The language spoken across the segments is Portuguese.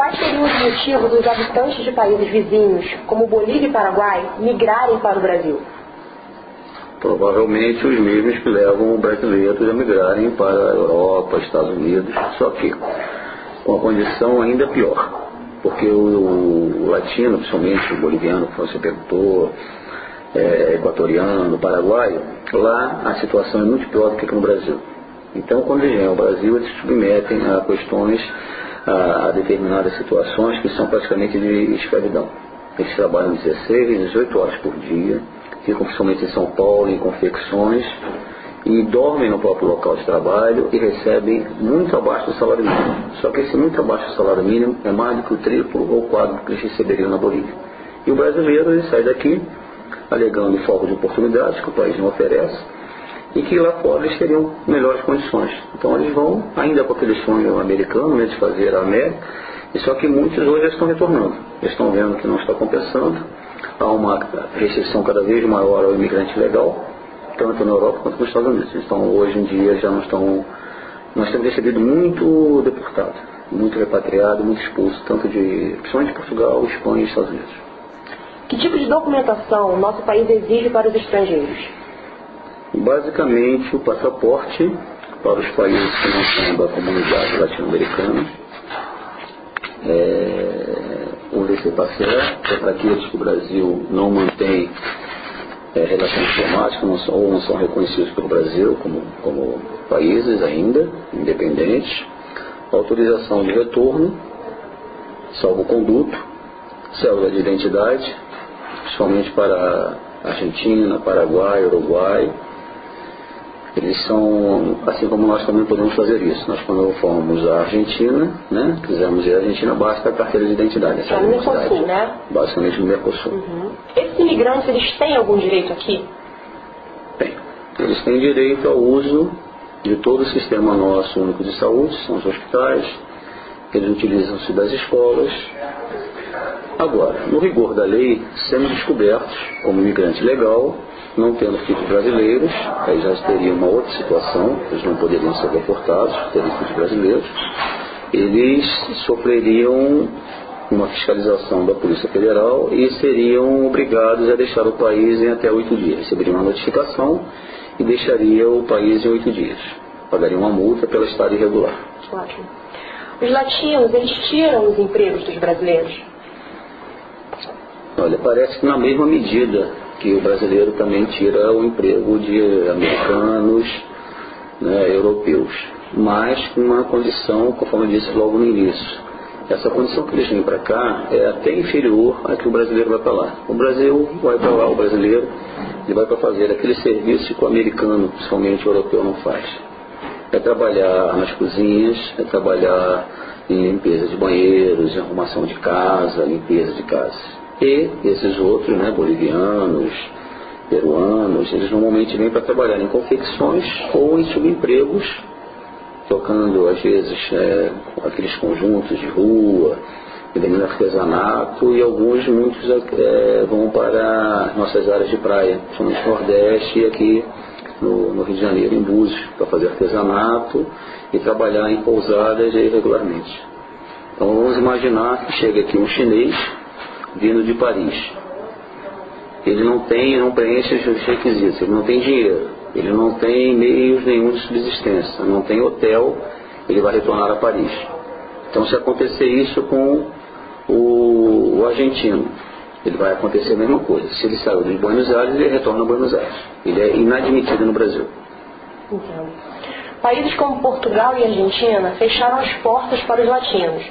Quais seriam os motivos dos habitantes de países vizinhos, como Bolívia e Paraguai, migrarem para o Brasil? Provavelmente os mesmos que levam brasileiros a migrarem para a Europa, Estados Unidos, só que com a condição ainda pior. Porque o latino, principalmente o boliviano, que você perguntou, equatoriano, paraguaio, lá a situação é muito pior do que aqui no Brasil. Então, quando eles vêm ao Brasil, eles se submetem a questões, a determinadas situações que são praticamente de escravidão. Eles trabalham 16, 18 horas por dia, ficam principalmente em São Paulo, em confecções, e dormem no próprio local de trabalho e recebem muito abaixo do salário mínimo. Só que esse muito abaixo do salário mínimo é mais do que o triplo ou quádruplo que eles receberiam na Bolívia. E o brasileiro, ele sai daqui alegando falta de oportunidades que o país não oferece e que lá fora eles teriam melhores condições. Então eles vão ainda com aquele sonho americano, né, de fazer a América, e só que muitos hoje já estão retornando. Eles estão vendo que não está compensando, há uma restrição cada vez maior ao imigrante legal, tanto na Europa quanto nos Estados Unidos. Então hoje em dia já não estão... Nós temos recebido muito deportado, muito repatriado, muito expulso, tanto principalmente de Portugal, Espanha e Estados Unidos. Que tipo de documentação o nosso país exige para os estrangeiros? Basicamente o passaporte para os países que não são da comunidade latino-americana, o laissez-passer, que é para aqueles que o Brasil não mantém relações diplomáticas ou não são reconhecidos pelo Brasil como países ainda, independentes, autorização de retorno, salvo-conduto, cédula de identidade, principalmente para Argentina, Paraguai, Uruguai. Eles são, assim como nós também podemos fazer isso. Nós, quando fomos à Argentina, né, quisermos ir à Argentina, basta a carteira de identidade. É no Mercosul, né? Basicamente no Mercosul. Uhum. Esses imigrantes, eles têm algum direito aqui? Tem. Eles têm direito ao uso de todo o sistema nosso único de saúde, são os hospitais, eles utilizam-se das escolas. Agora, no rigor da lei, sendo descobertos como imigrante legal, não tendo filhos brasileiros, aí já teria uma outra situação, eles não poderiam ser deportados, teriam filhos brasileiros, eles sofreriam uma fiscalização da Polícia Federal e seriam obrigados a deixar o país em até 8 dias. Receberiam uma notificação e deixaria o país em 8 dias. Pagariam uma multa pela estada irregular. Ótimo. Os latinos, eles tiram os empregos dos brasileiros? Olha, parece que na mesma medida que o brasileiro também tira o emprego de americanos, né, europeus, mas com uma condição, conforme eu disse logo no início. Essa condição que eles vêm para cá é até inferior à que o brasileiro vai para lá. O Brasil vai para lá, o brasileiro, ele vai para fazer aquele serviço que o americano, principalmente o europeu, não faz. É trabalhar nas cozinhas, é trabalhar em limpeza de banheiros, em arrumação de casa, limpeza de casa. E esses outros, né, bolivianos, peruanos, eles normalmente vêm para trabalhar em confecções ou em subempregos, tocando às vezes aqueles conjuntos de rua, vendendo artesanato, e muitos vão para nossas áreas de praia, principalmente no Nordeste e aqui no Rio de Janeiro, em Búzios, para fazer artesanato e trabalhar em pousadas irregularmente. Então vamos imaginar que chega aqui um chinês vindo de Paris. Ele não preenche os requisitos, ele não tem dinheiro, ele não tem meios nenhum de subsistência, não tem hotel, ele vai retornar a Paris. Então, se acontecer isso com o argentino, ele vai acontecer a mesma coisa. Se ele saiu de Buenos Aires, ele retorna a Buenos Aires. Ele é inadmitido no Brasil. Entendo. Países como Portugal e Argentina fecharam as portas para os latinos.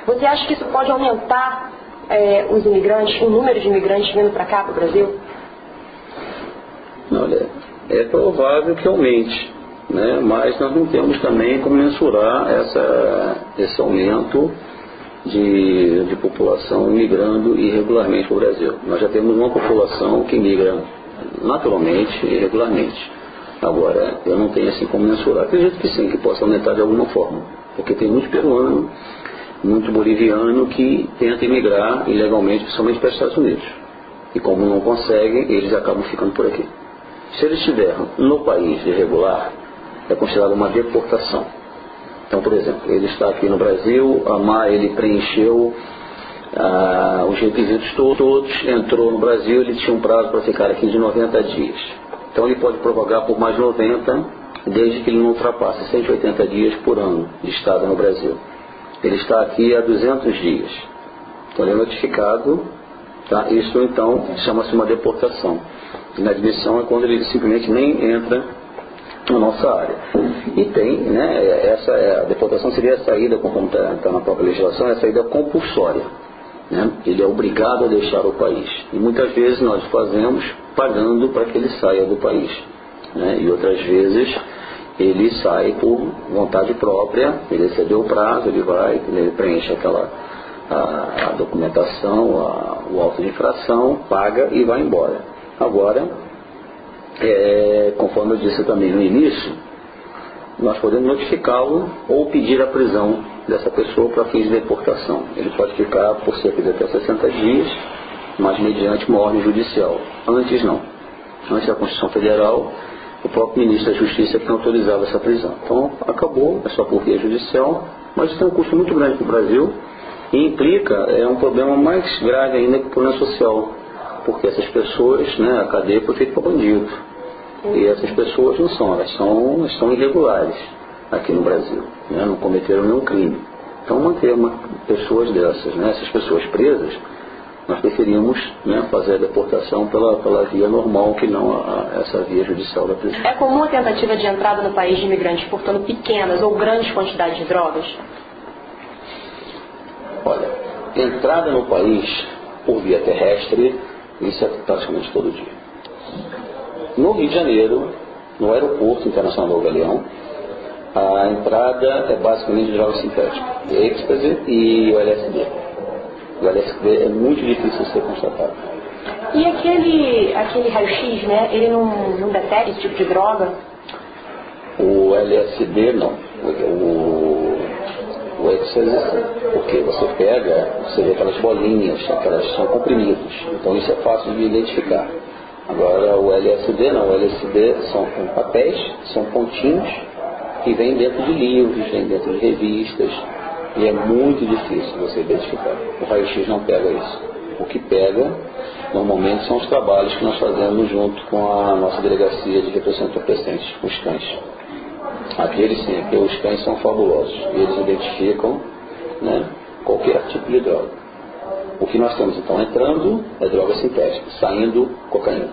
Você acha que isso pode aumentar os imigrantes, o número de imigrantes vindo para cá, para o Brasil? Olha, é provável que aumente, né? Mas nós não temos também como mensurar esse aumento de população migrando irregularmente para o Brasil. Nós já temos uma população que migra naturalmente e irregularmente. Agora, eu não tenho assim como mensurar. Acredito que sim, que possa aumentar de alguma forma, porque tem muito peruano, muito boliviano que tenta emigrar ilegalmente, principalmente para os Estados Unidos. E como não conseguem, eles acabam ficando por aqui. Se eles estiverem no país irregular, é considerado uma deportação. Então, por exemplo, ele está aqui no Brasil, ele preencheu os requisitos todos, entrou no Brasil, ele tinha um prazo para ficar aqui de 90 dias. Então ele pode prorrogar por mais 90, desde que ele não ultrapasse 180 dias por ano de estada no Brasil. Ele está aqui há 200 dias. Então ele é notificado, tá? Isso então chama-se uma deportação. Inadmissão é quando ele simplesmente nem entra na nossa área. E tem, né, a deportação seria a saída, como está na própria legislação, é a saída compulsória. Né? Ele é obrigado a deixar o país. E muitas vezes nós fazemos pagando para que ele saia do país. Né? E outras vezes ele sai por vontade própria, ele excedeu o prazo, ele preenche a documentação, o auto de infração, paga e vai embora. Agora, conforme eu disse também no início, nós podemos notificá-lo ou pedir a prisão dessa pessoa para fins de deportação. Ele pode ficar por cerca de até 60 dias, mas mediante uma ordem judicial. Antes não. Antes da Constituição Federal, o próprio ministro da Justiça que não autorizava essa prisão. Então acabou, é só por via judicial, mas isso tem um custo muito grande para o Brasil e implica um problema mais grave ainda que o problema social, porque essas pessoas, né, a cadeia foi feita para bandido. E essas pessoas não são, elas são irregulares aqui no Brasil, né, não cometeram nenhum crime. Então manter pessoas dessas, né, essas pessoas presas, nós preferimos, né, fazer a deportação pela via normal, que não essa via judicial da prisão. É comum a tentativa de entrada no país de imigrantes portando pequenas ou grandes quantidades de drogas? Olha, entrada no país por via terrestre, isso é praticamente todo dia. No Rio de Janeiro, no Aeroporto Internacional do Galeão, a entrada é basicamente de drogas sintéticas, êxtase e o LSD. O LSD é muito difícil de ser constatado. E aquele raio-x, né, ele não detecta esse tipo de droga? O LSD não. O êxtase, porque você vê aquelas bolinhas, aquelas são comprimidos. Então isso é fácil de identificar. Agora o LSD não. O LSD são papéis, são pontinhos que vêm dentro de livros, vêm dentro de revistas. E é muito difícil você identificar. O raio-x não pega isso. O que pega, normalmente, são os trabalhos que nós fazemos junto com a nossa delegacia de repressão de entorpecentes, os cães. Aqueles sim, porque os cães são fabulosos. E eles identificam, né, qualquer tipo de droga. O que nós temos então entrando é droga sintética, saindo cocaína.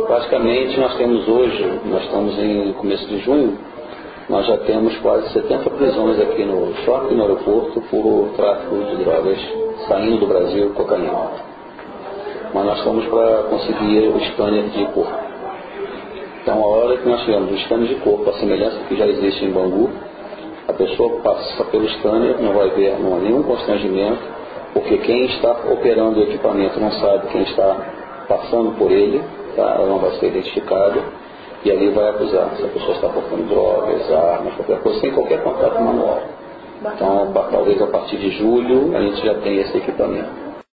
Praticamente nós temos hoje, nós estamos em começo de junho, nós já temos quase 70 prisões aqui no shopping, no aeroporto, por tráfico de drogas saindo do Brasil, cocaína. Mas nós estamos para conseguir o scanner de corpo. Então, a hora que nós tivermos o scanner de corpo, a semelhança que já existe em Bangu, a pessoa passa pelo scanner, não vai ver nenhum constrangimento, porque quem está operando o equipamento não sabe quem está passando por ele, tá? Ela não vai ser identificada. E ali vai acusar se a pessoa está portando drogas, armas, qualquer coisa, sem qualquer contato manual. Então, talvez a partir de julho, a gente já tenha esse equipamento.